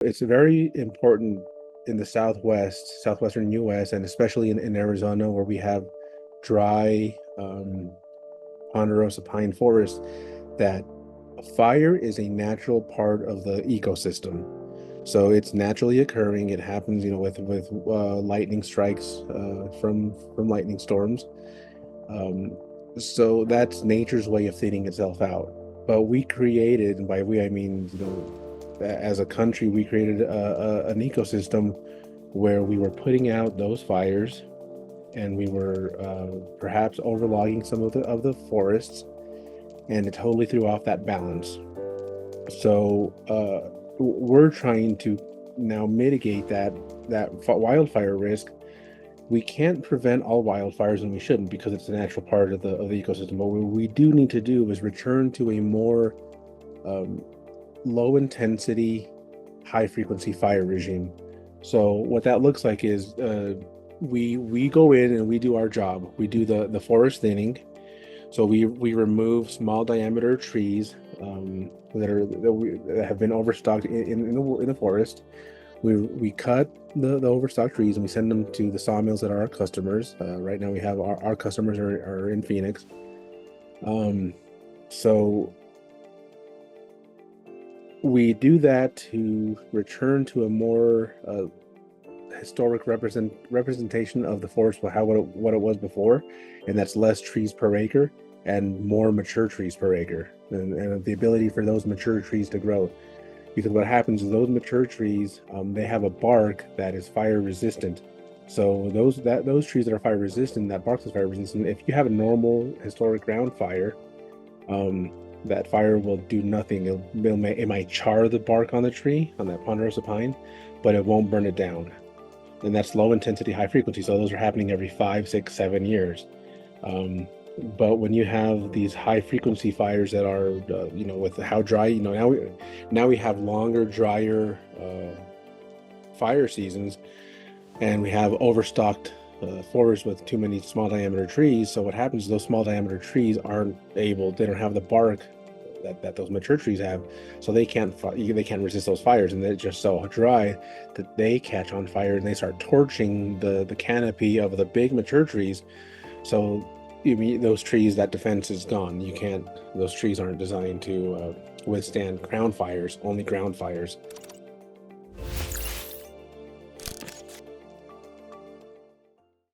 It's very important in the southwestern US, and especially in Arizona, where we have dry ponderosa pine forest, that fire is a natural part of the ecosystem. So it's naturally occurring. It happens, with lightning strikes from lightning storms. So that's nature's way of thinning itself out. But we created, and by we I mean, as a country, we created an ecosystem where we were putting out those fires, and we were perhaps overlogging some of the forests, and it totally threw off that balance. So we're trying to now mitigate that wildfire risk. We can't prevent all wildfires, and we shouldn't, because it's a natural part of the ecosystem. But what we do need to do is return to a more low intensity, high frequency fire regime. So what that looks like is we go in and we do our job. We do the forest thinning. So we remove small diameter trees that have been overstocked in the forest. We cut the overstocked trees, and we send them to the sawmills that are our customers. Right now we have our customers are in Phoenix. So we do that to return to a more historic representation of the forest, what it was before, and that's less trees per acre and more mature trees per acre, and the ability for those mature trees to grow. Because what happens is those mature trees, they have a bark that is fire resistant. So those trees that are fire resistant, that bark is fire resistant. If you have a normal historic ground fire, that fire will do nothing. It might char the bark on the tree, on that ponderosa pine, but it won't burn it down. And that's low intensity, high frequency. So those are happening every 5, 6, 7 years. But when you have these high frequency fires that are, with how dry, now we have longer, drier fire seasons, and we have overstocked forests with too many small diameter trees. So what happens is those small diameter trees they don't have the bark that those mature trees have, so they can't resist those fires, and they're just so dry that they catch on fire and they start torching the canopy of the big mature trees. So those trees, that defense is gone. Those trees aren't designed to withstand ground fires, only ground fires.